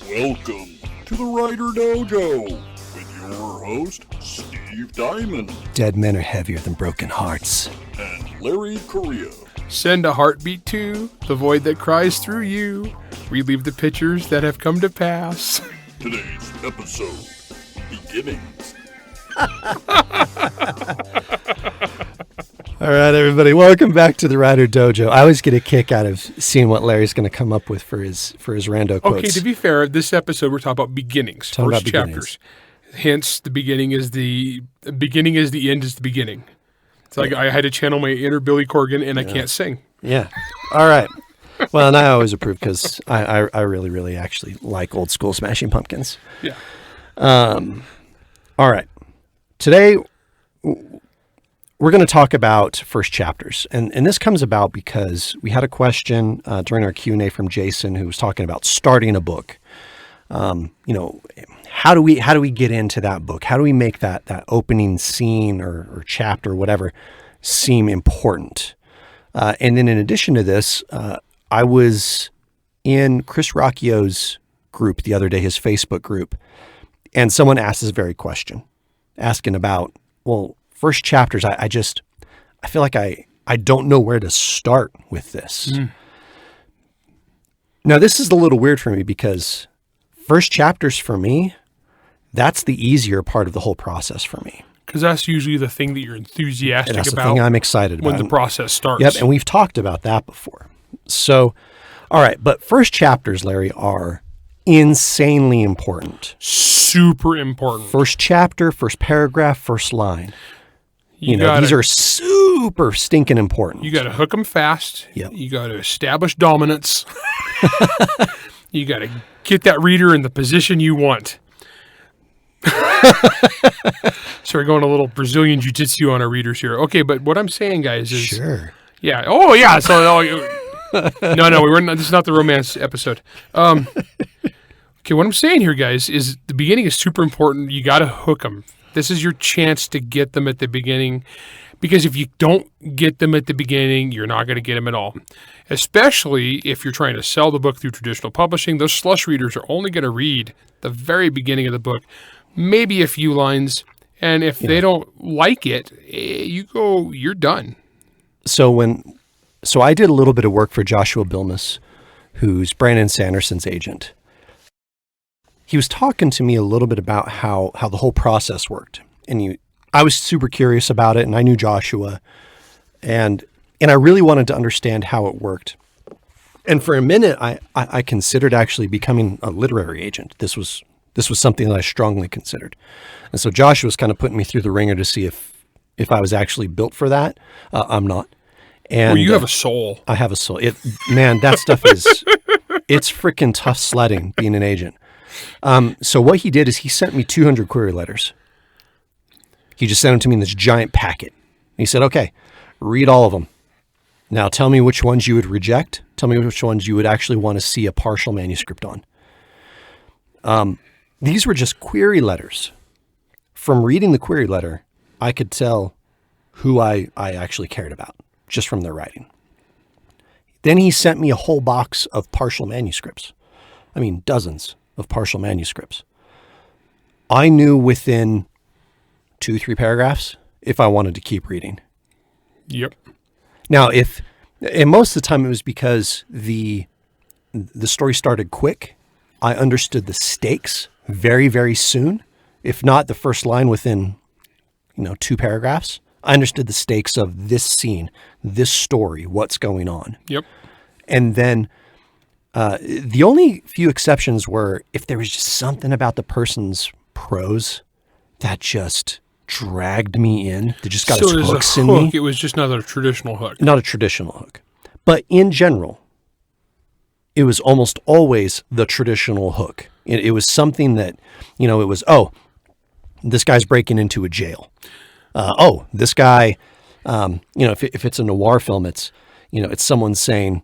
Welcome to the WriterDojo with your host, Steve Diamond. Dead men are heavier than broken hearts. And Larry Correia. Send a heartbeat to the void that cries through you. Relive the pictures that have come to pass. Today's episode, Beginnings. All right, everybody, welcome back to the WriterDojo. I always get a kick out of seeing what Larry's going to come up with for his rando quotes. Okay, to be fair, this episode we're talking about beginnings, first chapters. Beginnings. Hence, the beginning is the end is the beginning. It's like I had to channel my inner Billy Corgan, and I can't sing. Yeah. All right. Well, and I always approve because I really, really actually like old school Smashing Pumpkins. Yeah. All right. Today, we're going to talk about first chapters. And this comes about because we had a question during our Q&A from Jason who was talking about starting a book. How do we get into that book? How do we make that opening scene or chapter, whatever, seem important? And then in addition to this, I was in Chris Rocchio's group the other day, his Facebook group, and someone asked this very question, asking about, well, first chapters, I feel like I don't know where to start with this. Now, this is a little weird for me because first chapters for me, that's the easier part of the whole process for me. Because that's usually the thing that you're enthusiastic That's about. the thing I'm excited about. When the process starts. Yep, and we've talked about that before. So, all right, but first chapters, Larry, are insanely important. Super important. First chapter, first paragraph, first line. These are super stinking important. You got to hook them fast. Yep. You got to establish dominance. You got to get that reader in the position you want. Sorry, going a little Brazilian jiu-jitsu on our readers here. Okay, but what I'm saying, guys, is... Sure. Yeah. Oh, yeah. So, no, we weren't. This is not the romance episode. Okay, what I'm saying here, guys, is the beginning is super important. You got to hook them. This is your chance to get them at the beginning, because if you don't get them at the beginning, you're not going to get them at all. Especially if you're trying to sell the book through traditional publishing, those slush readers are only going to read the very beginning of the book, maybe a few lines, and if they don't like it, you're done. So I did a little bit of work for Joshua Bilmus, who's Brandon Sanderson's agent. He was talking to me a little bit about how the whole process worked. And I was super curious about it, and I knew Joshua. And I really wanted to understand how it worked. And for a minute, I considered actually becoming a literary agent. This was something that I strongly considered. And so Joshua was kind of putting me through the ringer to see if I was actually built for that. I'm not. And well, you have a soul. I have a soul. That stuff it's freaking tough sledding being an agent. So what he did is he sent me 200 query letters. He just sent them to me in this giant packet. He said, okay, read all of them. Now tell me which ones you would reject. Tell me which ones you would actually want to see a partial manuscript on. These were just query letters. From reading the query letter, I could tell who I actually cared about just from their writing. Then he sent me a whole box of partial manuscripts. I mean, dozens of partial manuscripts. I knew within 2-3 paragraphs if I wanted to keep reading. Yep. Now, and most of the time it was because the story started quick. I understood the stakes very, very soon. If not the first line within, 2 paragraphs, I understood the stakes of this scene, this story, what's going on. Yep. And then the only few exceptions were if there was just something about the person's prose that just dragged me in, that just got its hooks in me. It was just not a traditional hook. Not a traditional hook. But in general, it was almost always the traditional hook. It was something that, it was, this guy's breaking into a jail. This guy, if it's a noir film, it's someone saying,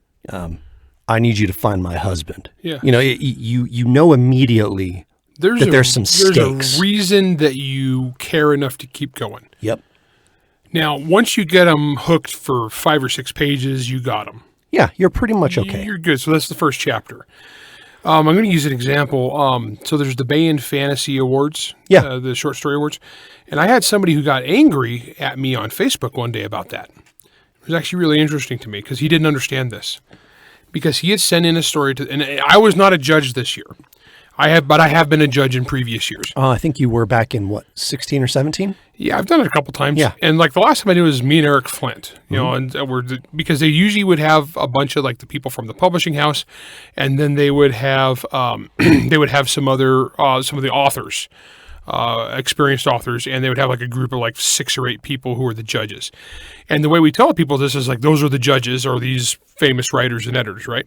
I need you to find my husband. Yeah. You know immediately there's some stakes. There's a reason that you care enough to keep going. Yep. Now, once you get them hooked for 5 or 6 pages, you got them. Yeah, you're pretty much okay. You're good. So that's the first chapter. I'm going to use an example. So there's the Bayan Fantasy Awards, the short story awards. And I had somebody who got angry at me on Facebook one day about that. It was actually really interesting to me because he didn't understand this. Because he had sent in a story and I was not a judge this year. But I have been a judge in previous years. I think you were back in 16 or 17? Yeah, I've done it a couple times. Yeah. And like the last time I did was me and Eric Flint, you know, and because they usually would have a bunch of like the people from the publishing house, and then they would have some of the authors, experienced authors, and they would have like a group of like 6 or 8 people who are the judges. And the way we tell people this is like, those are the judges, or these famous writers and editors, right?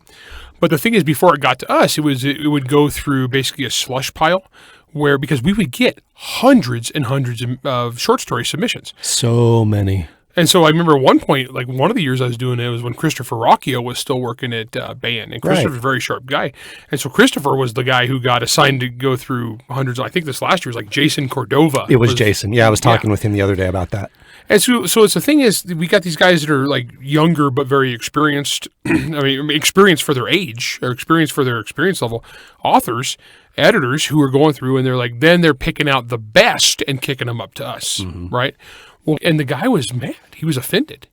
But the thing is, before it got to us, it would go through basically a slush pile because we would get hundreds and hundreds of short story submissions. So many. And so I remember at one point, like one of the years I was doing it was when Christopher Rocchio was still working at Bayan. And Christopher's a very sharp guy. And so Christopher was the guy who got assigned to go through hundreds. I think this last year was like Jason Cordova. It was Jason. Yeah, I was talking with him the other day about that. And so it's the thing is, we got these guys that are like younger but very experienced. I mean, experienced for their age or experienced for their experience level, authors, editors who are going through, and they're like, then they're picking out the best and kicking them up to us, right? Well, and the guy was mad. He was offended.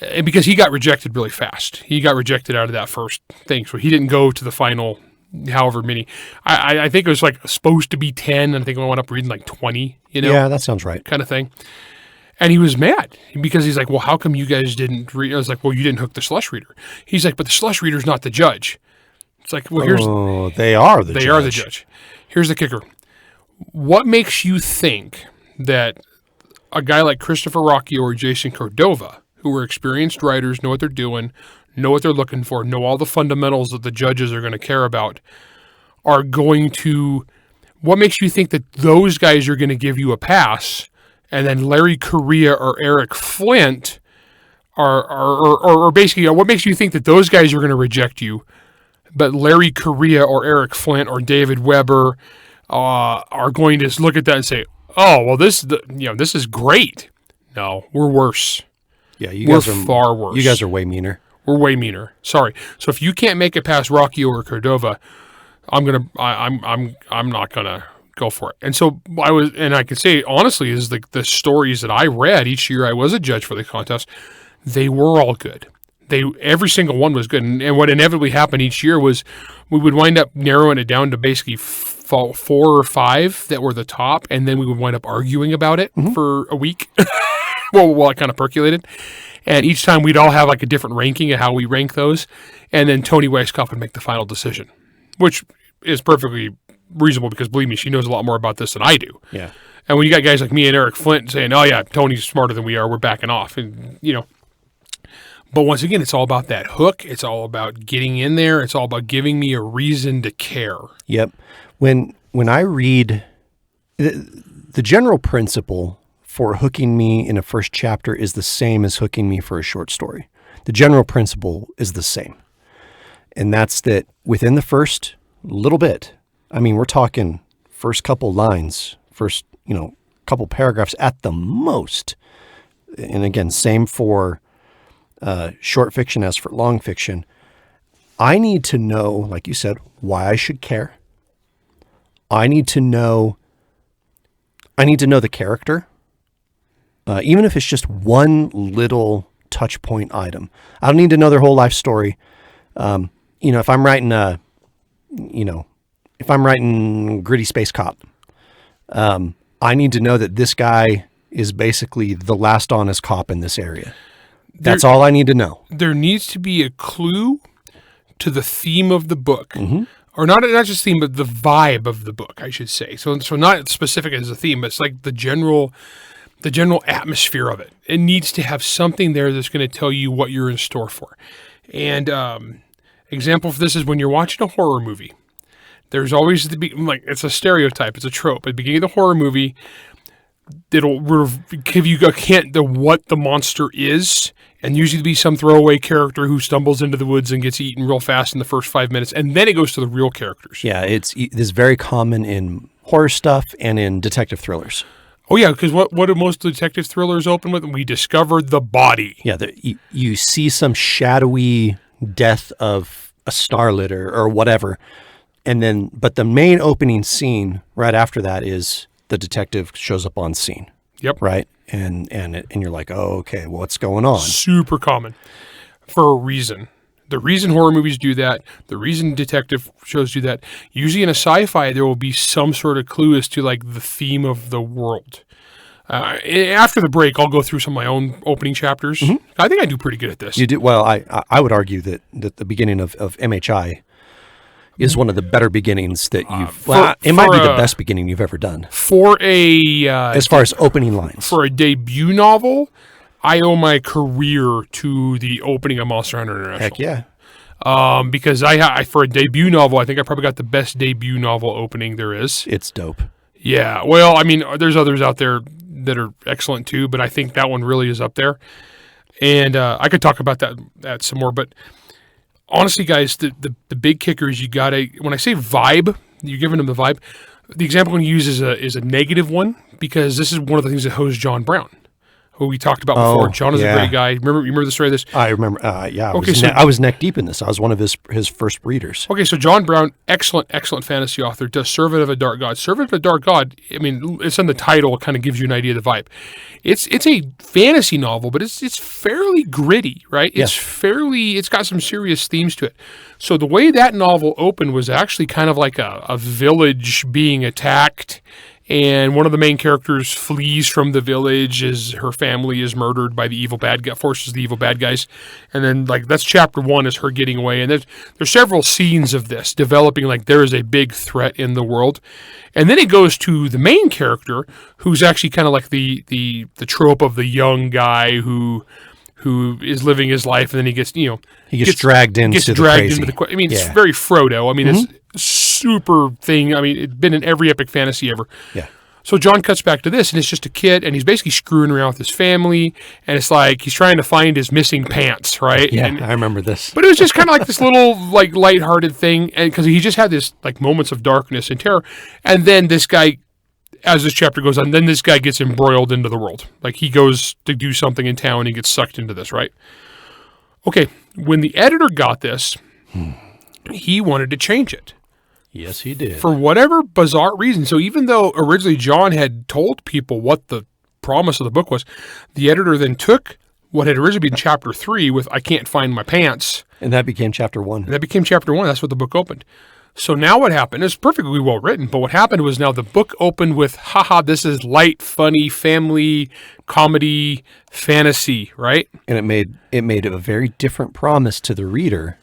And because he got rejected really fast. He got rejected out of that first thing. So he didn't go to the final however many. I think it was like supposed to be 10, and I think I went up reading like 20, you know? Yeah, that sounds right. Kind of thing. And he was mad because he's like, well, how come you guys didn't read? I was like, well, you didn't hook the slush reader. He's like, but the slush reader's not the judge. It's like, well, they are the judge. They are the judge. Here's the kicker. What makes you think that a guy like Christopher Rocchio or Jason Cordova, who are experienced writers, know what they're doing, know what they're looking for, know all the fundamentals that the judges are going to care about, are going to, what makes you think that those guys are going to give you a pass, and then Larry Correia or Eric Flint or basically, what makes you think that those guys are going to reject you, but Larry Correia or Eric Flint or David Weber are going to look at that and say, oh, well, this is great. No, we're worse. Yeah, we're far worse. You guys are way meaner. We're way meaner. Sorry. So if you can't make it past Rocchio or Cordova, I'm not gonna go for it. And so I can say honestly, is the stories that I read each year I was a judge for the contest, they were all good. Every single one was good. And what inevitably happened each year was we would wind up narrowing it down to basically 4 or 5 that were the top, and then we would wind up arguing about it for a week. While it kind of percolated. And each time we'd all have like a different ranking of how we rank those. And then Toni Weisskopf would make the final decision, which is perfectly reasonable because, believe me, she knows a lot more about this than I do. Yeah. And when you got guys like me and Eric Flint saying, oh, yeah, Tony's smarter than we are, we're backing off. And, you know. But once again, it's all about that hook. It's all about getting in there. It's all about giving me a reason to care. Yep. When I read the general principle for hooking me in a first chapter is the same as hooking me for a short story. The general principle is the same. And that's that within the first little bit, I mean, we're talking first couple lines, first, couple paragraphs at the most. And again, same for short fiction as for long fiction. I need to know, like you said, why I should care. I need to know the character. Even if it's just one little touch point item. I don't need to know their whole life story. If I'm writing Gritty Space Cop, I need to know that this guy is basically the last honest cop in this area. That's all I need to know. There needs to be a clue to the theme of the book. Mm-hmm. Or not just theme, but the vibe of the book, I should say. So not specific as a theme, but it's like the general atmosphere of it. It needs to have something there that's going to tell you what you're in store for. And example for this is when you're watching a horror movie. There's always it's a stereotype, it's a trope. At the beginning of the horror movie, it'll give you a hint to what the monster is, and usually be some throwaway character who stumbles into the woods and gets eaten real fast in the first 5 minutes, and then it goes to the real characters. Yeah, it's very common in horror stuff and in detective thrillers. Oh, yeah, because what do most detective thrillers open with? We discovered the body. Yeah, you see some shadowy death of a starlet or whatever, but the main opening scene right after that is the detective shows up on scene. Yep. Right. And you're like, oh, okay, well, what's going on? Super common for a reason. The reason horror movies do that, the reason detective shows do that, usually in a sci-fi, there will be some sort of clue as to like the theme of the world. After the break, I'll go through some of my own opening chapters. Mm-hmm. I think I do pretty good at this. You do well. I would argue that the beginning of MHI is one of the better beginnings that you've. It might be the best beginning you've ever done for a as far as opening lines for a debut novel. I owe my career to the opening of Monster Hunter International. Heck yeah! Because I for a debut novel, I think I probably got the best debut novel opening there is. It's dope. Yeah. Well, I mean, there's others out there that are excellent too, but I think that one really is up there. And I could talk about that some more, but honestly, guys, the big kicker is you gotta. When I say vibe, you're giving them the vibe. The example I'm going to use is a negative one because this is one of the things that hosts John Brown, who we talked about before. John is a great guy. You remember the story of this? I remember. Yeah. I was neck deep in this. I was one of his first readers. Okay, so John Brown, excellent fantasy author, does Servant of a Dark God. Servant of a Dark God, I mean, it's in the title. It kind of gives you an idea of the vibe. It's a fantasy novel, but it's fairly gritty, right? It's got some serious themes to it. So the way that novel opened was actually kind of like a village being attacked, and one of the main characters flees from the village as her family is murdered by the evil bad guy, forces the evil bad guys. And then like that's chapter 1 is her getting away. And there's several scenes of this developing like there is a big threat in the world. And then it goes to the main character who's actually kind of like the trope of the young guy who is living his life, and then he gets dragged into the crazy. I mean, it's very Frodo. I mean, it's super thing. I mean, it's been in every epic fantasy ever. Yeah. So John cuts back to this, and it's just a kid, and he's basically screwing around with his family, and it's like he's trying to find his missing pants, right? Yeah, and, I remember this. But it was just kind of like this little like lighthearted thing, and because he just had this like moments of darkness and terror, and then this guy. As this chapter goes on, then this guy gets embroiled into the world. Like he goes to do something in town and he gets sucked into this, right? Okay, when the editor got this, he wanted to change it. Yes, he did. For whatever bizarre reason. So even though originally John had told people what the promise of the book was, the editor then took what had originally been chapter 3 with I can't find my pants. And that became chapter 1. And that became chapter 1. That's what the book opened. So now what happened, it's perfectly well written, but what happened was now the book opened with, haha, this is light, funny, family, comedy, fantasy, right? And it made a very different promise to the reader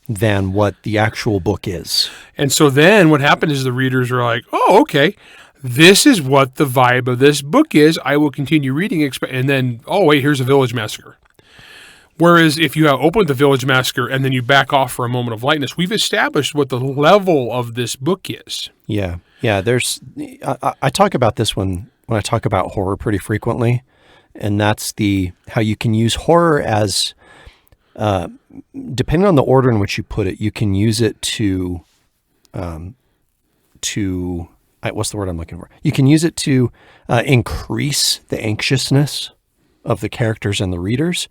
than what the actual book is. And so then what happened is the readers are like, oh, okay, this is what the vibe of this book is. I will continue reading, and then, oh, wait, here's a village massacre. Whereas if you have opened the Village Massacre and then you back off for a moment of lightness, we've established what the level of this book is. Yeah. I talk about this when I talk about horror pretty frequently, and that's how you can use horror as, depending on the order in which you put it, you can use it to what's the word I'm looking for? You can use it to increase the anxiousness of the characters and the readers.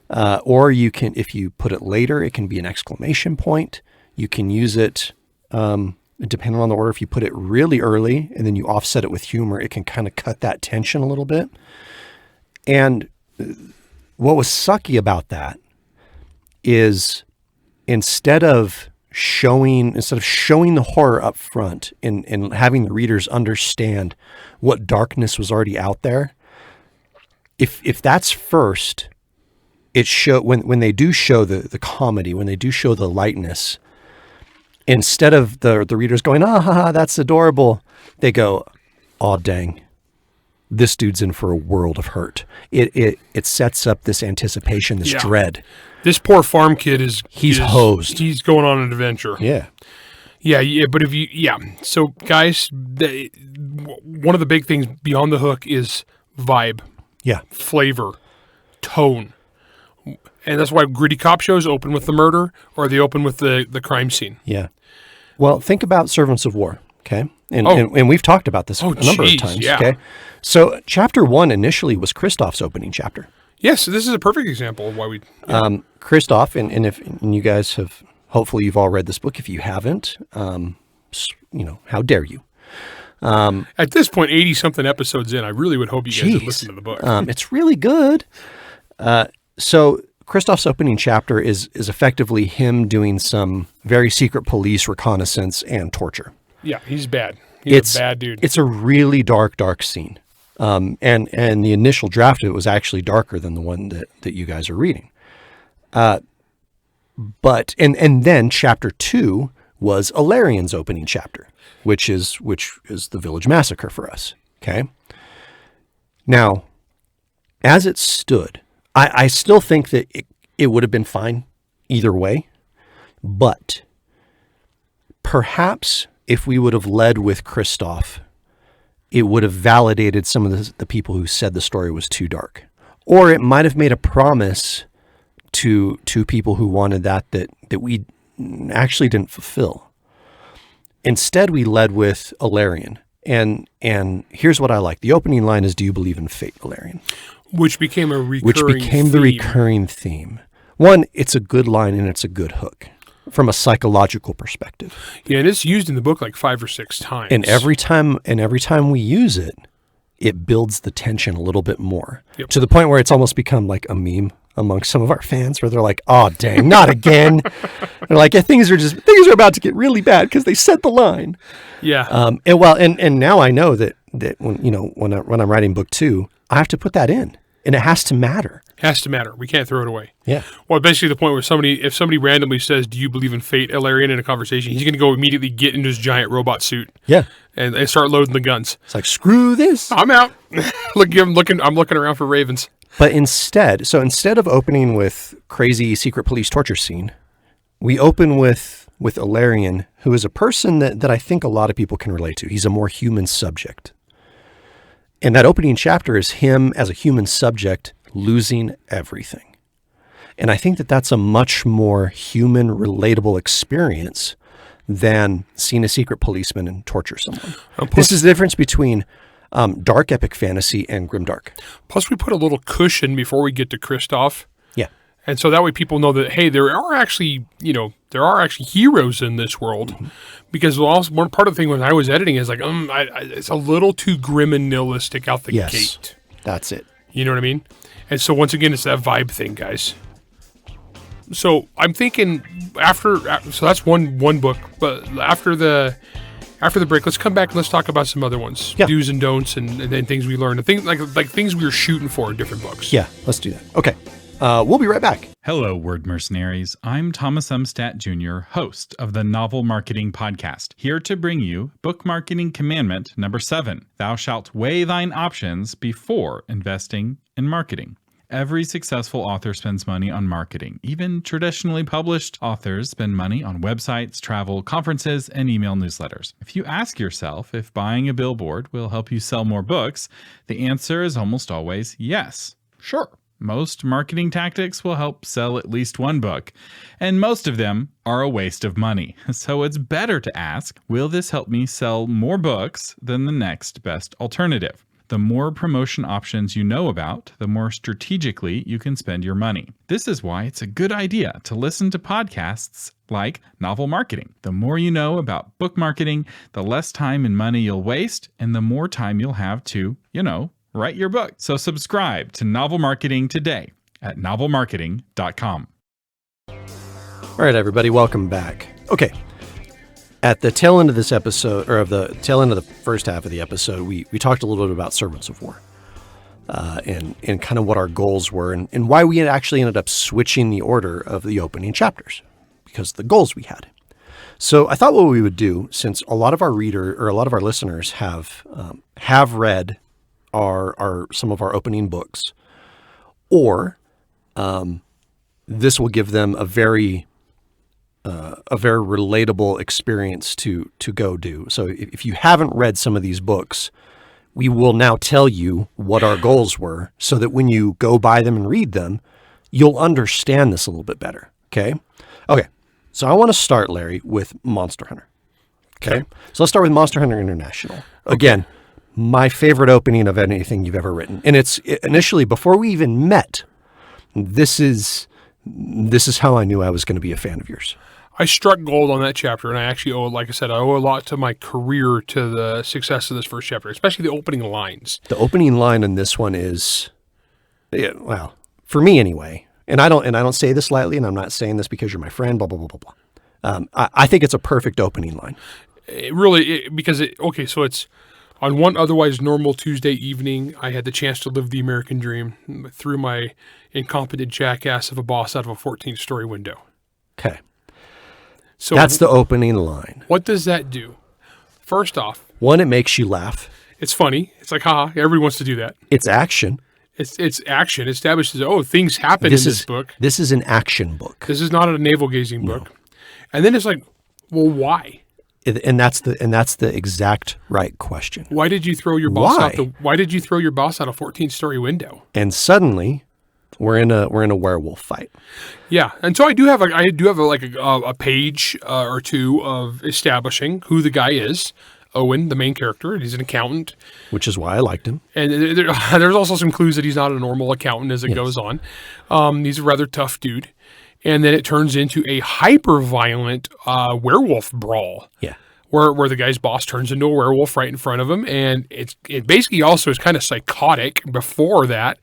Or you can, if you put it later, it can be an exclamation point. You can use it, depending on the order. If you put it really early and then you offset it with humor, it can kind of cut that tension a little bit. And what was sucky about that is instead of showing the horror up front and having the readers understand what darkness was already out there, if that's first, it when they do show the comedy, when they do show the lightness, instead of the readers going, that's adorable, they go, oh dang, this dude's in for a world of hurt. It sets up this anticipation, this dread. This poor farm kid he's hosed. He's going on an adventure. Yeah. But so guys, one of the big things beyond the hook is vibe. Yeah. Flavor, tone. And that's why gritty cop shows open with the murder or they open with the crime scene. Yeah. Well, think about Servants of War, okay? And we've talked about this a number of times, okay? So chapter 1 initially was Christoph's opening chapter. Yes, this is a perfect example of why we... Christoph, and if you guys have hopefully you've all read this book. If you haven't, how dare you? At this point, 80-something episodes in, I really would hope you guys would listen to the book. It's really good. So Christoph's opening chapter is effectively him doing some very secret police reconnaissance and torture. Yeah, he's bad. He's a bad dude. It's a really dark scene. And the initial draft of it was actually darker than the one that you guys are reading. But then chapter 2 was Alarian's opening chapter, which is the village massacre for us. Okay. Now, as it stood, I still think that it would have been fine either way, but perhaps if we would have led with Christoph, it would have validated some of the people who said the story was too dark, or it might have made a promise to people who wanted that we actually didn't fulfill. Instead, we led with Alarian. And here's what I like. The opening line is, "Do you believe in fate, Alarian?" Which became the recurring theme. One, it's a good line and it's a good hook from a psychological perspective. Yeah, and it's used in the book like 5 or 6 times. And every time we use it, it builds the tension a little bit more. Yep. To the point where it's almost become like a meme amongst some of our fans where they're like, "Oh, dang, not again." They're like, things are about to get really bad because they said the line. Yeah. And now I know that when I'm writing book 2, I have to put that in, and it has to matter. Has to matter. We can't throw it away. Yeah. Well, basically the point where if somebody randomly says, "Do you believe in fate, Alarian?" in a conversation, he's going to go immediately get into his giant robot suit. Yeah. And start loading the guns. It's like, screw this. I'm out. I'm looking around for ravens. But instead of opening with crazy secret police torture scene, we open with Alarian, who is a person that I think a lot of people can relate to. He's a more human subject. And that opening chapter is him as a human subject losing everything. And I think that that's a much more human, relatable experience than seeing a secret policeman and torture someone. This is the difference between dark epic fantasy and grimdark. Plus, we put a little cushion before we get to Christoph. Yeah. And so that way people know that, hey, there are actually heroes in this world. Mm-hmm. Because one part of the thing when I was editing is like, it's a little too grim and nihilistic out the gate. That's it. You know what I mean? And so once again, it's that vibe thing, guys. So I'm thinking so that's one book, but after the break, let's come back and let's talk about some other ones, do's and don'ts, and then things we learned, and things like things we were shooting for in different books. Yeah, let's do that. Okay, we'll be right back. Hello, word mercenaries. I'm Thomas Umstadt Jr., host of the Novel Marketing Podcast, here to bring you Book Marketing Commandment number 7. Thou shalt weigh thine options before investing in marketing. Every successful author spends money on marketing. Even traditionally published authors spend money on websites, travel, conferences, and email newsletters. If you ask yourself if buying a billboard will help you sell more books, the answer is almost always yes. Sure. Most marketing tactics will help sell at least one book, and most of them are a waste of money. So it's better to ask, will this help me sell more books than the next best alternative? The more promotion options you know about, the more strategically you can spend your money. This is why it's a good idea to listen to podcasts like Novel Marketing. The more you know about book marketing, the less time and money you'll waste, and the more time you'll have to, write your book. So subscribe to Novel Marketing today at novelmarketing.com. All right, everybody, welcome back. Okay. At the tail end of this episode, or of the tail end of the first half of the episode, we talked a little bit about Servants of War and kind of what our goals were and why we had actually ended up switching the order of the opening chapters because of the goals we had. So I thought what we would do, since a lot of our listeners have read some of our opening books, or this will give them a very relatable experience to go do. So if you haven't read some of these books, we will now tell you what our goals were so that when you go buy them and read them, you'll understand this a little bit better. Okay. So I want to start, Larry, with Monster Hunter. Okay. So let's start with Monster Hunter International. Again, my favorite opening of anything you've ever written. And it's initially, before we even met, this is how I knew I was going to be a fan of yours. I struck gold on that chapter, and I actually owe, like I said, I owe a lot to my career to the success of this first chapter, especially the opening lines. The opening line in this one is, yeah, well, for me anyway, and I don't say this lightly, and I'm not saying this because you're my friend, blah, blah, blah, blah, blah. I think it's a perfect opening line. So it's on one otherwise normal Tuesday evening, I had the chance to live the American dream through my incompetent jackass of a boss out of a 14-story window. Okay. So That's the opening line. What does that do? First off, one, it makes you laugh. It's funny. It's like, haha, everyone wants to do that. It's action. It's action. It establishes, things happen in this book. This is an action book. This is not a navel-gazing book. And then it's like, well, why? And that's the exact right question. Why did you throw your boss out? Why did you throw your boss out a 14-story window? And suddenly, we're in a werewolf fight. Yeah, and so I do have a page or two of establishing who the guy is. Owen, the main character, he's an accountant, which is why I liked him. And there's also some clues that he's not a normal accountant as it goes on. He's a rather tough dude, and then it turns into a hyper-violent werewolf brawl. Yeah. Where the guy's boss turns into a werewolf right in front of him, and it basically also is kind of psychotic before that.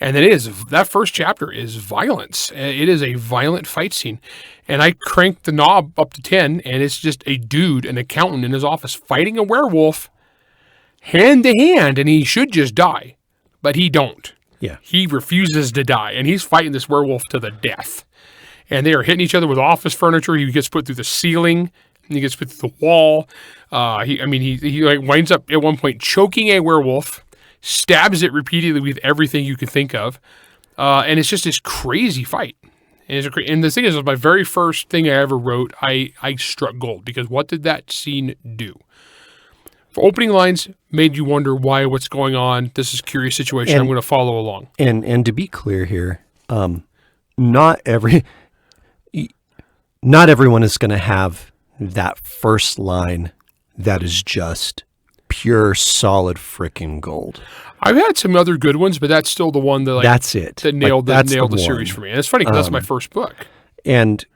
And then that first chapter is violence. It is a violent fight scene. And I cranked the knob up to 10, and it's just a dude, an accountant in his office, fighting a werewolf hand to hand, and he should just die. But he don't. Yeah. He refuses to die, and he's fighting this werewolf to the death. And they are hitting each other with office furniture. He gets put through the ceiling, and he gets put through the wall. He winds up at one point choking a werewolf, stabs it repeatedly with everything you could think of, and it's just this crazy fight. And the thing is, my very first thing I ever wrote, I struck gold, because what did that scene do? For opening lines made you wonder what's going on. This is a curious situation. I'm going to follow along. And to be clear here, not everyone is going to have that first line that is just pure, solid freaking gold. I've had some other good ones, but that's still the one that that's it. That nailed the series for me. And it's funny because that's my first book. And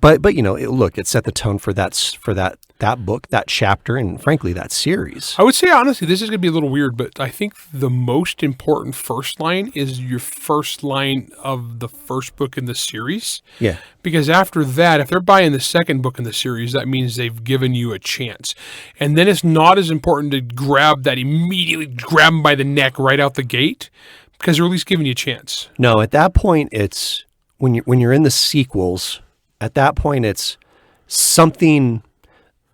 but look, it set the tone for that book, that chapter, and frankly that series. I would say honestly, this is going to be a little weird, but I think the most important first line is your first line of the first book in the series. Yeah. Because after that, if they're buying the second book in the series, that means they've given you a chance. And then it's not as important to grab them by the neck right out the gate, because they're at least giving you a chance. No, at that point, it's when you're in the sequels. At that point, it's something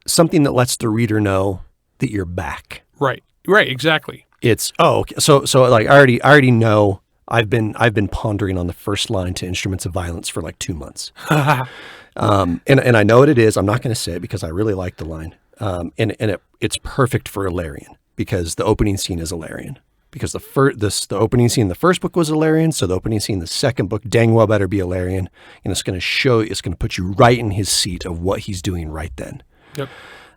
that lets the reader know that you're back. Right, exactly. It's okay. So like I already know. I've been pondering on the first line to Instruments of Violence for like 2 months. And I know what it is. I'm not going to say it because I really like the line. And it's perfect for Ilarion, because the opening scene is Ilarion. Because the opening scene in the first book was Ilarion, so the opening scene in the second book dang well better be Ilarion, and it's going to put you right in his seat of what he's doing right then. Yep.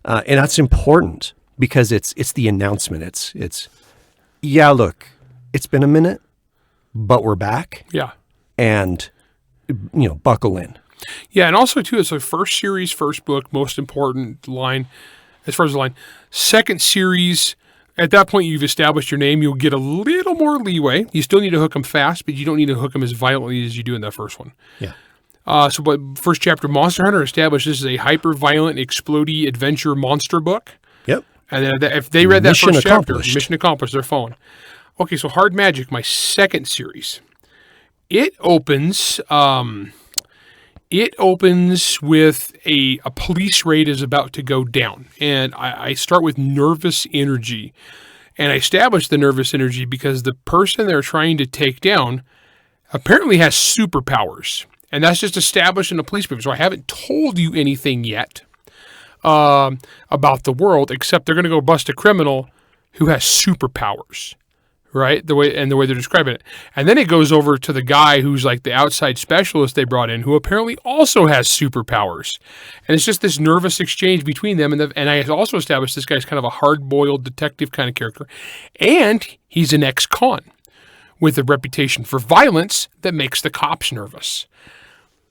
And that's important because it's the announcement. It's look, it's been a minute, but we're back. Yeah. And buckle in. Yeah, and also too, it's the first series, first book, most important line as far as the line. Second series. At that point, you've established your name. You'll get a little more leeway. You still need to hook them fast, but you don't need to hook them as violently as you do in that first one. Yeah. But first chapter, Monster Hunter established this is a hyper-violent, explodey adventure monster book. Yep. And then if they read that first chapter, mission accomplished, they're phone. Okay, so Hard Magic, my second series. It opens with a police raid is about to go down. And I start with nervous energy. And I establish the nervous energy because the person they're trying to take down apparently has superpowers. And that's just established in a police movie. So I haven't told you anything yet about the world, except they're going to go bust a criminal who has superpowers. Right? The way they're describing it. And then it goes over to the guy who's like the outside specialist they brought in, who apparently also has superpowers. And it's just this nervous exchange between them. And I also established this guy's kind of a hard-boiled detective kind of character. And he's an ex-con with a reputation for violence that makes the cops nervous.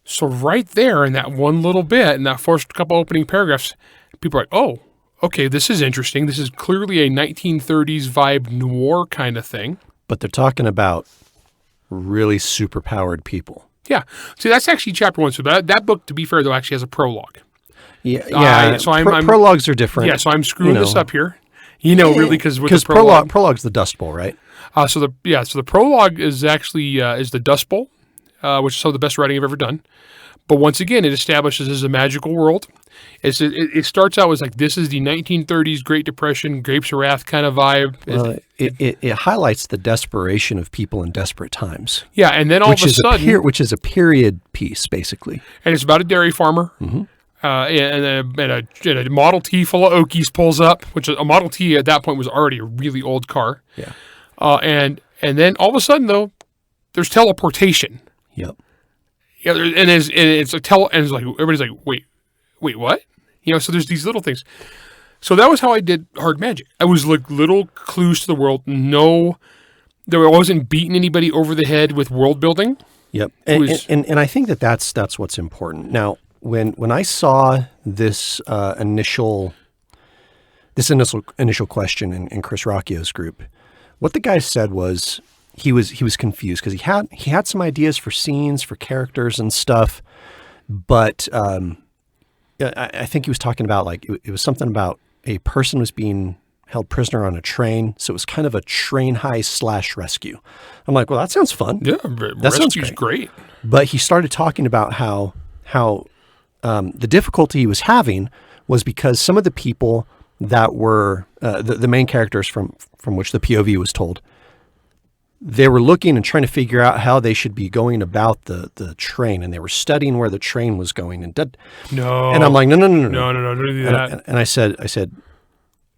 So right there in that one little bit, in that first couple opening paragraphs, people are like, oh, okay, this is interesting. This is clearly a 1930s vibe noir kind of thing. But they're talking about really superpowered people. Yeah. See, that's actually chapter 1. So that book, to be fair, though, actually has a prologue. Yeah. So prologues are different. Yeah, so I'm screwing this up here. Really, because with the prologue's the Dust Bowl, right? So the prologue is actually is the Dust Bowl, which is some of the best writing I've ever done. But once again, it establishes as a magical world. It starts out as like, this is the 1930s Great Depression, Grapes of Wrath kind of vibe. Well, it highlights the desperation of people in desperate times. Yeah, and then all of a sudden... which is a period piece, basically. And it's about a dairy farmer. Mm-hmm. And a Model T full of Okies pulls up, which a Model T at that point was already a really old car. Yeah. And then all of a sudden, though, there's teleportation. Yep. Yeah, and it's like everybody's like, wait, what? So there's these little things. So that was how I did hard magic. I was like little clues to the world. No, I wasn't beating anybody over the head with world building. Yep. And I think that's what's important. Now, when I saw this initial question in Chris Rocchio's group, what the guy said was he was confused because he had some ideas for scenes, for characters and stuff, but I think he was talking about like it was something about a person was being held prisoner on a train, so it was kind of a train heist / rescue. I'm like, well, that sounds fun. Yeah, that sounds great. But he started talking about how the difficulty he was having was because some of the people that were the main characters from which the POV was told, they were looking and trying to figure out how they should be going about the train, and they were studying where the train was going. And I'm like, no, don't do that. And I said,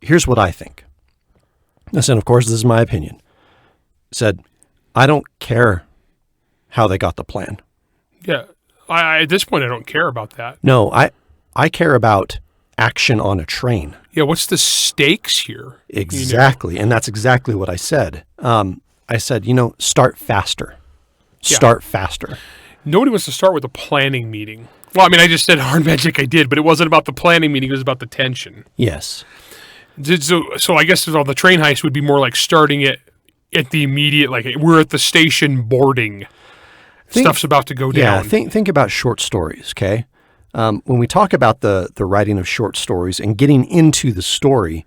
here's what I think. I said, of course, this is my opinion. I said, I don't care how they got the plan. Yeah. At this point, I don't care about that. No, I care about action on a train. Yeah, what's the stakes here? Exactly, and that's exactly what I said. I said, start faster. Start faster. Nobody wants to start with a planning meeting. Well, I mean, I just said hard magic I did, but it wasn't about the planning meeting. It was about the tension. Yes. So I guess the train heist would be more like starting it at the immediate, like we're at the station boarding. Stuff's about to go down. Yeah, think about short stories, okay? When we talk about the writing of short stories and getting into the story,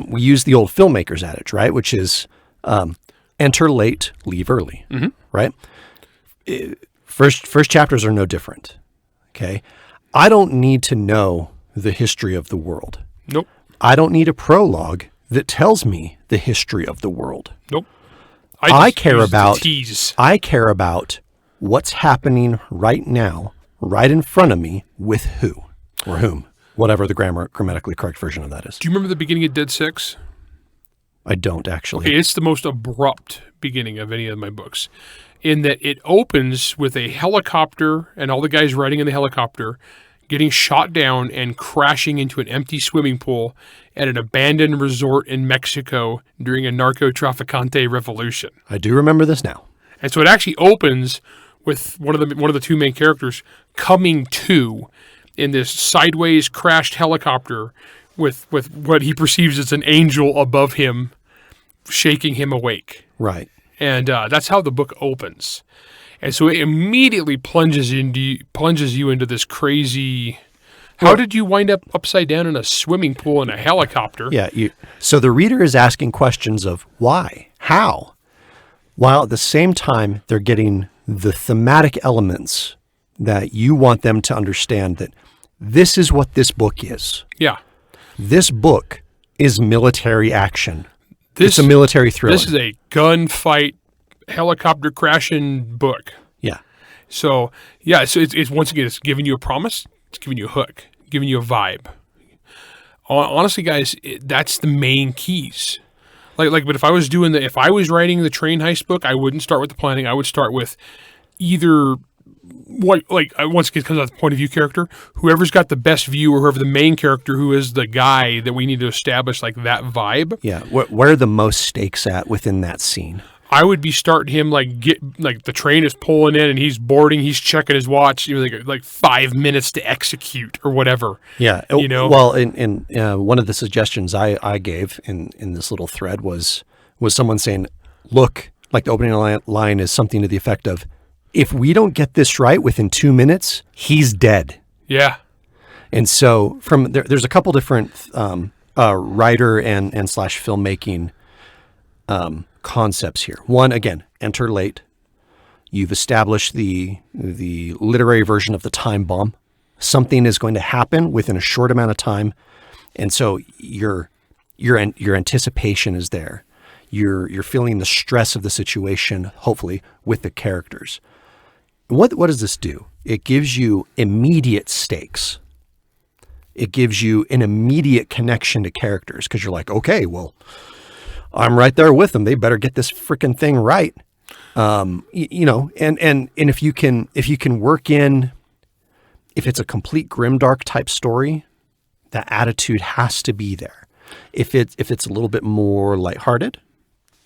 we use the old filmmakers adage, right? Which is enter late, leave early, right? First chapters are no different, okay? I don't need to know the history of the world. Nope. I don't need a prologue that tells me the history of the world. Nope. I care about what's happening right now, right in front of me, with who or whom, whatever the grammatically correct version of that is. Do you remember the beginning of Dead Six? I don't actually. Okay, it's the most abrupt beginning of any of my books, in that it opens with a helicopter and all the guys riding in the helicopter getting shot down and crashing into an empty swimming pool at an abandoned resort in Mexico during a narco-trafficante revolution. I do remember this now. And so it actually opens with one of the two main characters coming to in this sideways crashed helicopter with what he perceives as an angel above him shaking him awake. Right. And that's how the book opens. And so it immediately plunges you into this crazy... How did you wind up upside down in a swimming pool in a helicopter? Yeah. So the reader is asking questions of why, how, while at the same time they're getting the thematic elements that you want them to understand that this is what this book is. Yeah. This book is military action. It's a military thriller. This is a gunfight, helicopter crashing book. Yeah. So, yeah, so it's once again, it's giving you a promise, it's giving you a hook, giving you a vibe. Honestly, guys, that's the main keys. But if I was writing the train heist book, I wouldn't start with the planning. I would start with either once again, it comes out the point of view character, whoever's got the best view, or whoever the main character who is the guy that we need to establish like that vibe. Yeah. Where are the most stakes at within that scene? I would be starting him like the train is pulling in and he's boarding, he's checking his watch, like 5 minutes to execute or whatever. Yeah. Well, in one of the suggestions I gave in this little thread was someone saying, look, like the opening line is something to the effect of, if we don't get this right within 2 minutes, he's dead. Yeah. And so there's a couple different writer and slash filmmaking concepts here. One, again, enter late. You've established the literary version of the time bomb. Something is going to happen within a short amount of time, and so your anticipation is there. You're feeling the stress of the situation, hopefully, with the characters. What does this do? It gives you immediate stakes. It gives you an immediate connection to characters because you're like, okay, well, I'm right there with them. They better get this freaking thing right. And if you can work in, if it's a complete grimdark type story, that attitude has to be there. If it's a little bit more lighthearted,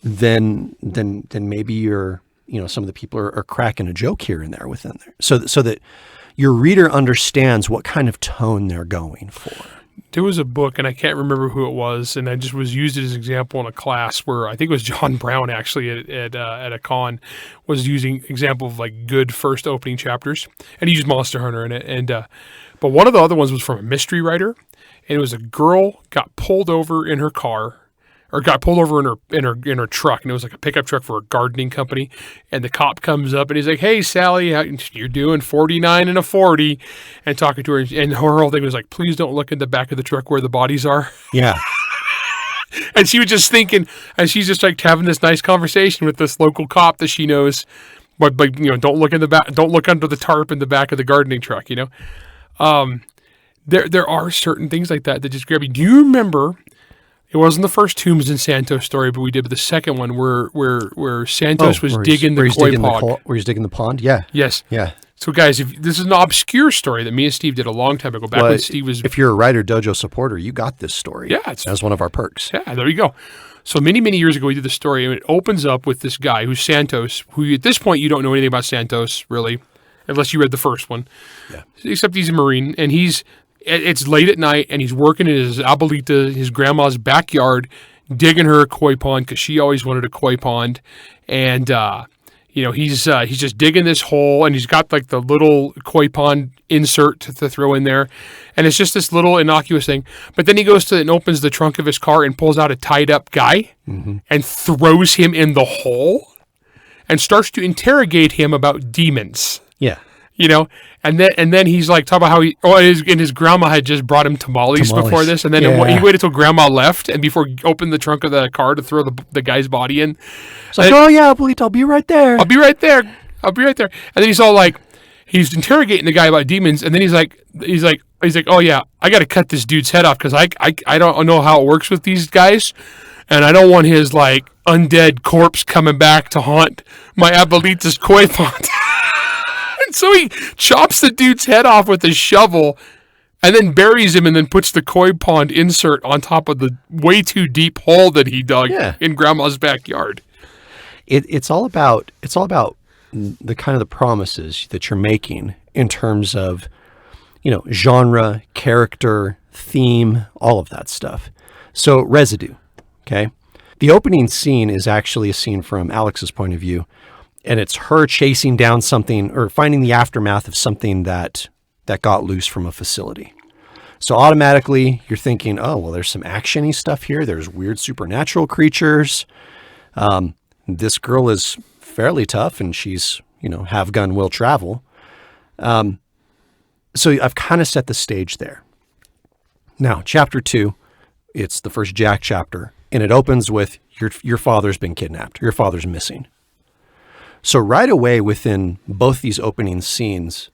then maybe some of the people are cracking a joke here and there within there, so that your reader understands what kind of tone they're going for. There was a book, and I can't remember who it was, and I just was used as an example in a class where I think it was John Brown actually at a con was using example of like good first opening chapters, and he used Monster Hunter in it. But one of the other ones was from a mystery writer, and it was a girl got pulled over in her car. Or got pulled over in her truck, and it was like a pickup truck for a gardening company. And the cop comes up and he's like, "Hey, Sally, you're doing 49 and a 40," and talking to her. And her whole thing was like, "Please don't look in the back of the truck where the bodies are." Yeah. And she was just thinking, and she's just like having this nice conversation with this local cop that she knows, but like don't look in the back, don't look under the tarp in the back of the gardening truck. There are certain things like that just grab you. Do you remember? It wasn't the first Tombs and Santos story, but we did the second one where Santos was digging the koi pond. Where he's digging the pond? Yeah. Yes. Yeah. So guys, this is an obscure story that me and Steve did a long time ago, back when Steve was... If you're a WriterDojo supporter, you got this story. Yeah. As one of our perks. Yeah, there you go. So many, many years ago, we did the story, and it opens up with this guy who's Santos, who at this point you don't know anything about Santos, really, unless you read the first one. Yeah. Except he's a Marine, and it's late at night, and he's working in his abuelita, his grandma's backyard, digging her a koi pond because she always wanted a koi pond. And, he's just digging this hole, and he's got like the little koi pond insert to throw in there. And it's just this little innocuous thing. But then he goes to and opens the trunk of his car and pulls out a tied up guy and throws him in the hole and starts to interrogate him about demons. Yeah. And then he's like talking about how his grandma had just brought him tamales before this, and then he waited till grandma left, and before he opened the trunk of the car to throw the guy's body in. It's like, oh yeah, Abuelita, I'll be right there. I'll be right there. And then he's all like, he's interrogating the guy about demons, and then he's like, oh yeah, I got to cut this dude's head off because I don't know how it works with these guys, and I don't want his like undead corpse coming back to haunt my abuelita's koi pond. So he chops the dude's head off with a shovel and then buries him and then puts the koi pond insert on top of the way too deep hole that he dug in grandma's backyard. It's all about the kind of the promises that you're making in terms of, genre, character, theme, all of that stuff. So residue, okay? The opening scene is actually a scene from Alex's point of view. And it's her chasing down something or finding the aftermath of something that got loose from a facility. So automatically you're thinking, oh, well, there's some action-y stuff here. There's weird supernatural creatures. This girl is fairly tough and she's, have gun, will travel. So I've kind of set the stage there. Now, chapter 2, it's the first Jack chapter, and it opens with your father's been kidnapped. Your father's missing. So right away within both these opening scenes,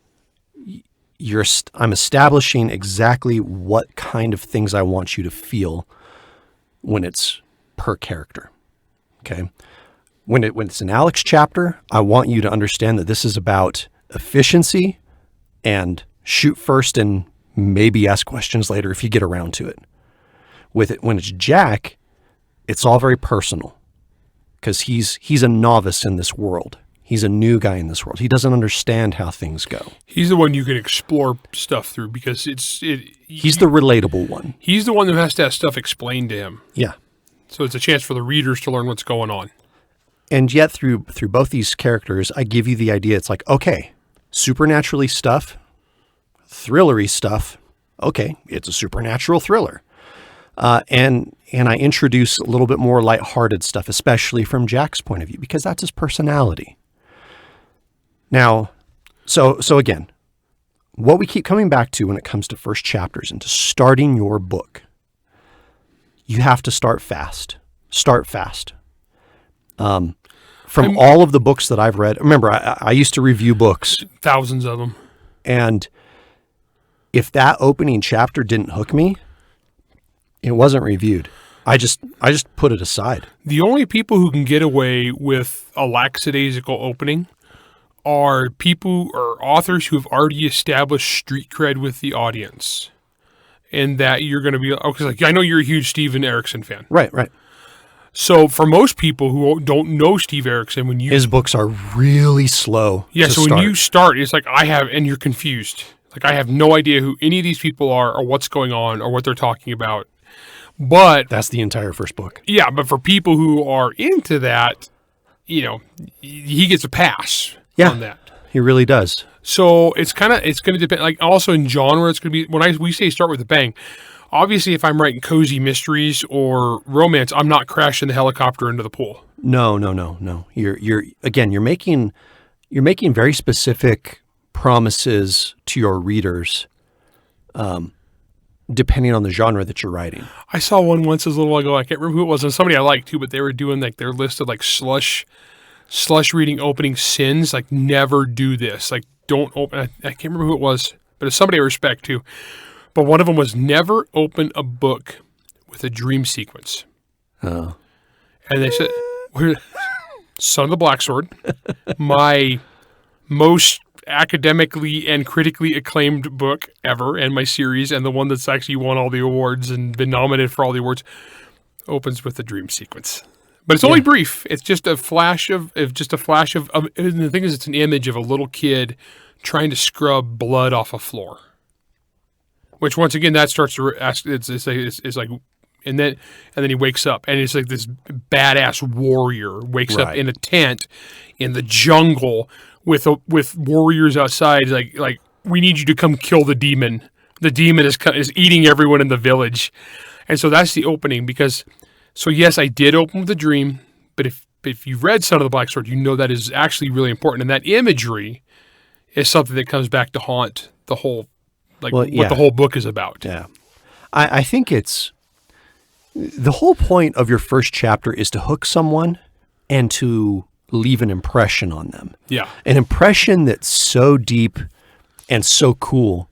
I'm establishing exactly what kind of things I want you to feel when it's per character. Okay. When it's an Alex chapter, I want you to understand that this is about efficiency and shoot first and maybe ask questions later if you get around to it. When it's Jack, it's all very personal. because he's a novice in this world. He's a new guy in this world. He doesn't understand how things go. He's the one you can explore stuff through because He's the relatable one. He's the one who has to have stuff explained to him. Yeah. So it's a chance for the readers to learn what's going on. And yet through both these characters, I give you the idea. It's like, okay, supernaturally stuff, thrillery stuff. Okay, it's a supernatural thriller. And I introduce a little bit more lighthearted stuff, especially from Jack's point of view, because that's his personality. Now, so again, what we keep coming back to when it comes to first chapters and to starting your book, you have to start fast. Start fast. From all of the books that I've read, remember, I used to review books. Thousands of them. And if that opening chapter didn't hook me, it wasn't reviewed. I just put it aside. The only people who can get away with a lackadaisical opening are people or authors who have already established street cred with the audience. And that you're going to be, okay, like, I know you're a huge Steven Erikson fan. Right. So for most people who don't know Steve Erikson, his books are really slow. Yeah, so when you start, it's like and you're confused. Like, I have no idea who any of these people are or what's going on or what they're talking about. But that's the entire first book. Yeah, but for people who are into that, he gets a pass on that. He really does. So it's going to depend. Like, also in genre, it's going to be, we say start with a bang. Obviously, if I'm writing cozy mysteries or romance, I'm not crashing the helicopter into the pool. No. You're making very specific promises to your readers, depending on the genre that you're writing. I saw one once a little while ago. I can't remember who it was. And somebody I liked too, but they were doing like their list of like slush reading opening sins. Like, never do this. Like, don't open. I can't remember who it was, but it's somebody I respect too. But one of them was never open a book with a dream sequence. Oh. And they said, Son of the Black Sword, my most academically and critically acclaimed book ever, and my series, and the one that's actually won all the awards and been nominated for all the awards, opens with a dream sequence. But it's only brief. It's just a flash of and the thing is, it's an image of a little kid trying to scrub blood off a floor. Which, once again, that starts to ask. It's like, and then he wakes up, and it's like this badass warrior wakes up in a tent in the jungle with warriors outside. Like, we need you to come kill the demon. The demon is eating everyone in the village, and so that's the opening. Because, so yes, I did open with a dream, but if you've read Son of the Black Sword, you know that is actually really important, and that imagery is something that comes back to haunt the whole. What the whole book is about. Yeah. I think it's the whole point of your first chapter is to hook someone and to leave an impression on them. Yeah. An impression that's so deep and so cool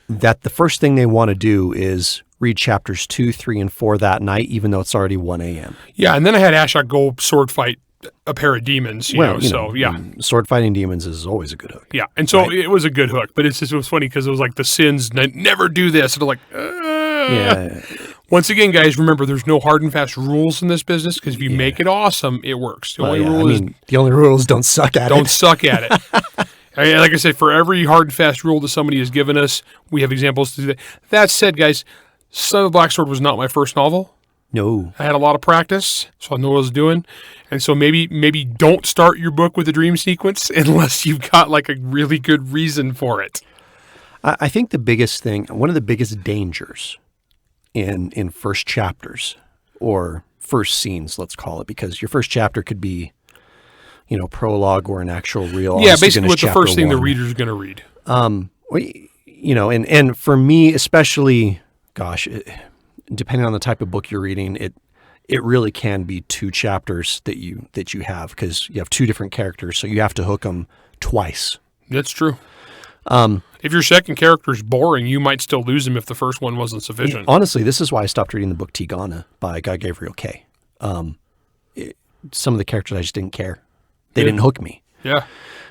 that the first thing they want to do is read chapters 2, 3, and 4 that night, even though it's already 1 a.m. Yeah. And then I had Ashok go sword fight a pair of demons, sword fighting demons is always a good hook. Yeah, and so it was a good hook, but it was funny because it was like the sins, never do this, and I'm like, Yeah. Once again, guys, remember there's no hard and fast rules in this business because if you make it awesome, it works. The only rule is don't suck at it. Don't suck at it. Like I said, for every hard and fast rule that somebody has given us, we have examples to do that. That said, guys, Son of the Black Sword was not my first novel. No. I had a lot of practice, so I know what I was doing. And so maybe don't start your book with a dream sequence unless you've got like a really good reason for it. I think the biggest thing, one of the biggest dangers in first chapters or first scenes, let's call it, because your first chapter could be, prologue or an actual real. Yeah, basically what the first thing the reader's going to read. And for me, especially, depending on the type of book you're reading, it really can be 2 chapters that you have because you have 2 different characters, so you have to hook them twice. That's true. If your second character is boring, you might still lose him if the first one wasn't sufficient. Honestly, this is why I stopped reading the book Tigana by Guy Gavriel Kay. Some of the characters I just didn't care. They didn't hook me. Yeah.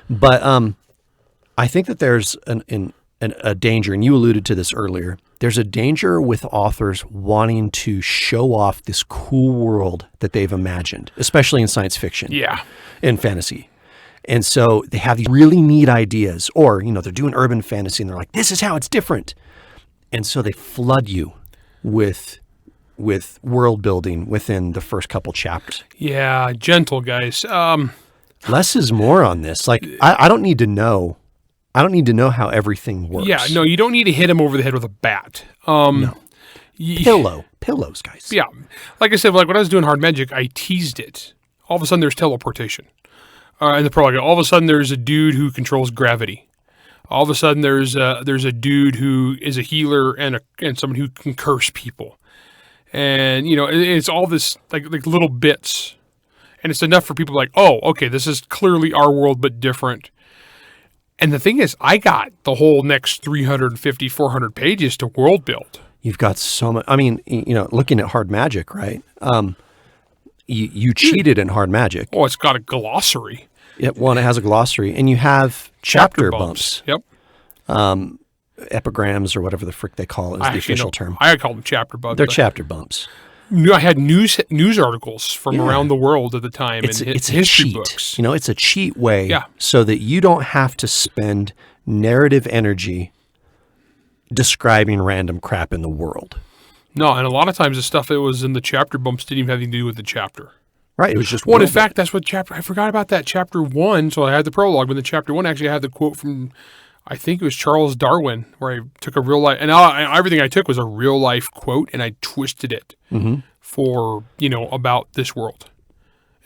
But I think that there's an a danger, and you alluded to this earlier. There's a danger with authors wanting to show off this cool world that they've imagined, especially in science fiction and fantasy. And so they have these really neat ideas, or, they're doing urban fantasy and they're like, this is how it's different. And so they flood you with world building within the first couple chapters. Yeah, gentle, guys. Less is more on this. Like, I don't need to know. I don't need to know how everything works. Yeah, no, you don't need to hit him over the head with a bat. No. Pillows, guys. Yeah. Like I said, like when I was doing hard magic, I teased it. All of a sudden there's teleportation. In the prologue, all of a sudden there's a dude who controls gravity. All of a sudden there's a dude who is a healer and someone who can curse people. And, it's all this like little bits. And it's enough for people like, oh, okay, this is clearly our world, but different. And the thing is, I got the whole next 350, 400 pages to world build. You've got so much. I mean, looking at hard magic, right? You cheated in hard magic. Oh, it's got a glossary. It has a glossary, and you have chapter bumps. Yep. Epigrams or whatever the frick they call it is the official term. I call them chapter bumps. They're chapter bumps. I had news articles from around the world at the time. It's history a cheat. books. It's a cheat way Yeah. so that you don't have to spend narrative energy describing random crap in the world. No, and a lot of times the stuff that was in the chapter bumps didn't even have anything to do with the chapter. Right. It was just Well, in fact, that's what I forgot about that chapter 1. So I had the prologue, but the chapter 1 actually had the quote from, I think it was Charles Darwin, where I took a real life, and everything I took was a real life quote, and I twisted it for, about this world.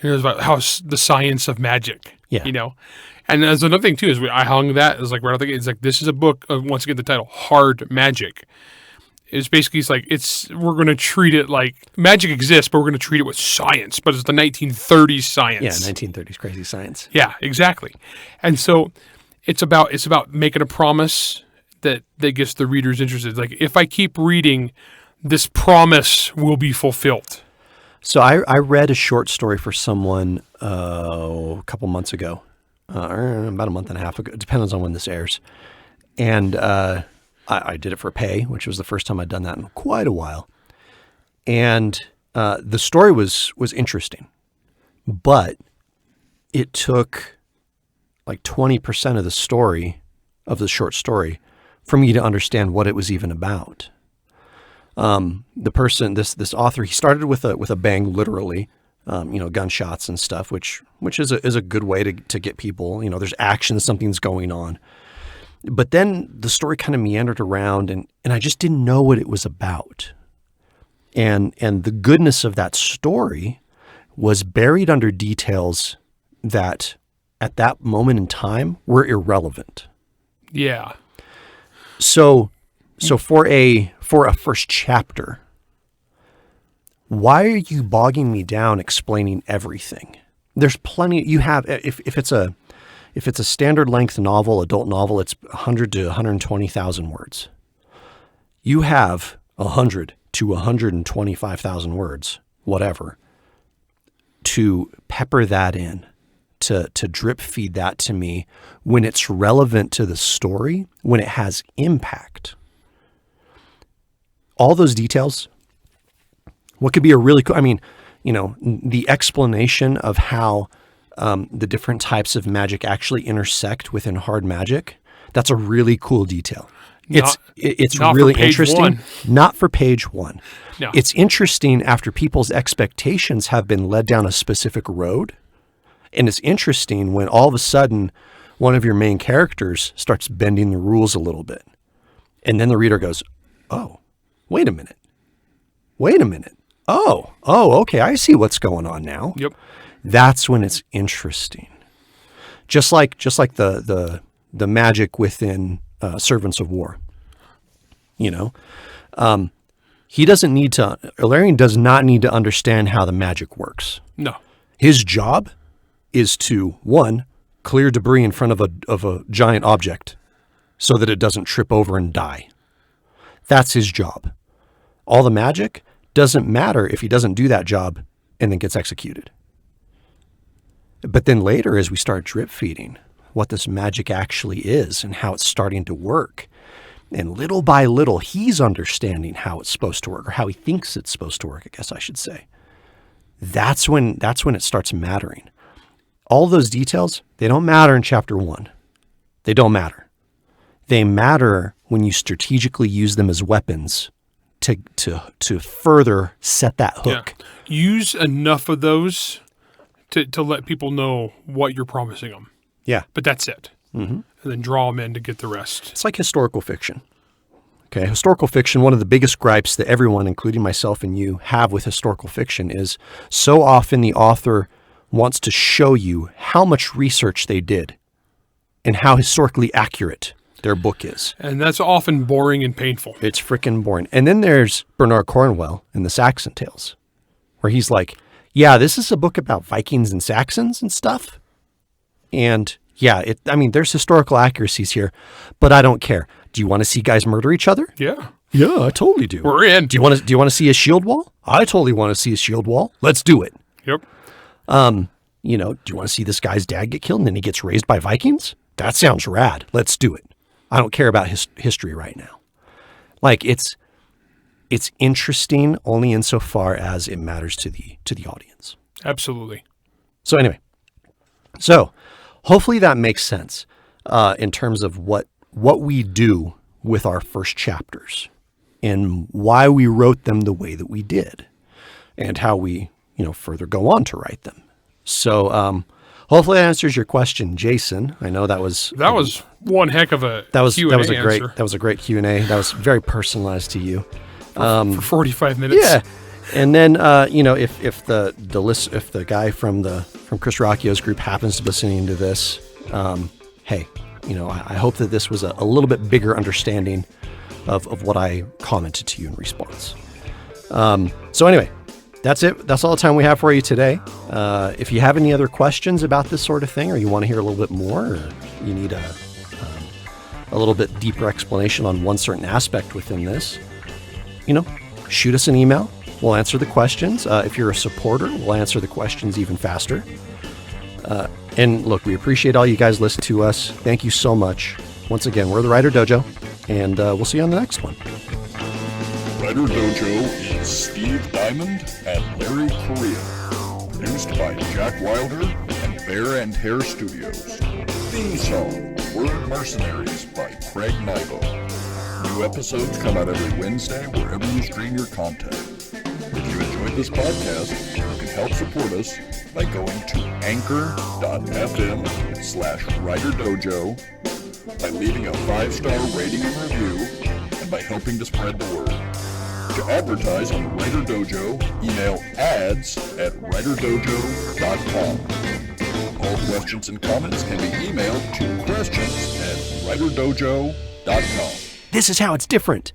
And it was about how the science of magic, And there's another thing too, is I hung that, it was like, it's like, this is a book, once again, the title, Hard Magic. It's basically, we're going to treat it like magic exists, but we're going to treat it with science, but it's the 1930s science. Yeah, 1930s crazy science. Yeah, exactly. And so it's about making a promise that gets the readers interested. Like, if I keep reading, this promise will be fulfilled. So I read a short story for someone a couple months ago, about a month and a half ago. It depends on when this airs. And I did it for pay, which was the first time I'd done that in quite a while. And the story was interesting, but it took like 20% of the story, of the short story, for me to understand what it was even about. The person, this author, he started with a bang, literally, gunshots and stuff, which is a good way to get people, there's action, something's going on. But then the story kind of meandered around, and I just didn't know what it was about. And the goodness of that story was buried under details that at that moment in time were irrelevant. Yeah. So for a first chapter, why are you bogging me down explaining everything? There's plenty you have. If it's a standard length novel, adult novel, it's 100 to 120,000 words. You have 100 to 125,000 words, whatever, to pepper that in, to drip feed that to me when it's relevant to the story, when it has impact. All those details, what could be a really cool, the explanation of how the different types of magic actually intersect within hard magic, that's a really cool detail. It's really interesting. Not for page 1. No. It's interesting after people's expectations have been led down a specific road. And it's interesting when all of a sudden one of your main characters starts bending the rules a little bit. And then the reader goes, oh, wait a minute. Oh, okay, I see what's going on now. Yep. That's when it's interesting. Just like the magic within Servants of War. Ilarion does not need to understand how the magic works. No. His job is to, 1, clear debris in front of a giant object so that it doesn't trip over and die. That's his job. All the magic doesn't matter if he doesn't do that job and then gets executed. But then later, as we start drip feeding, what this magic actually is and how it's starting to work. And little by little, he's understanding how it's supposed to work, or how he thinks it's supposed to work, I guess I should say. That's when it starts mattering. All those details, they don't matter in chapter 1. They don't matter. They matter when you strategically use them as weapons to further set that hook. Yeah. Use enough of those to let people know what you're promising them. Yeah. But that's it. Mm-hmm. And then draw them in to get the rest. It's like historical fiction. Okay, historical fiction, one of the biggest gripes that everyone, including myself and you, have with historical fiction is so often the author wants to show you how much research they did and how historically accurate their book is. And that's often boring and painful. It's freaking boring. And then there's Bernard Cornwell in the Saxon Tales, where he's like, yeah, this is a book about Vikings and Saxons and stuff. And yeah, there's historical accuracies here, but I don't care. Do you want to see guys murder each other? Yeah. Yeah, I totally do. We're in. Do you want to see a shield wall? I totally want to see a shield wall. Let's do it. Yep. Do you want to see this guy's dad get killed and then he gets raised by Vikings? That sounds rad. Let's do it. I don't care about history right now. Like it's interesting only insofar as it matters to the audience. Absolutely. So anyway, hopefully that makes sense in terms of what we do with our first chapters and why we wrote them the way that we did and how we, further go on to write them. So hopefully that answers your question, Jason. I know that was one heck of a Q&A that was a great Q&A. That was very personalized to you. For 45 minutes. Yeah. And then, if the guy from Chris Rocchio's group happens to be listening to this, hey, I hope that this was a little bit bigger understanding of what I commented to you in response. So anyway, that's it. That's all the time we have for you today. If you have any other questions about this sort of thing, or you want to hear a little bit more, or you need a little bit deeper explanation on one certain aspect within this, shoot us an email. We'll answer the questions. If you're a supporter, we'll answer the questions even faster. And look, we appreciate all you guys listening to us. Thank you so much. Once again, we're the Writer Dojo, and we'll see you on the next one. Writer Dojo is Steve Diamond and Larry Correia. Produced by Jack Wilder and Bear and Hare Studios. Theme song, Word Mercenaries by Craig Nybo. New episodes come out every Wednesday wherever you stream your content. If you enjoyed this podcast, you can help support us by going to anchor.fm/WriterDojo, by leaving a 5-star rating and review, and by helping to spread the word. To advertise on the Writer Dojo, email ads@writerdojo.com. All questions and comments can be emailed to questions@writerdojo.com. This is how it's different.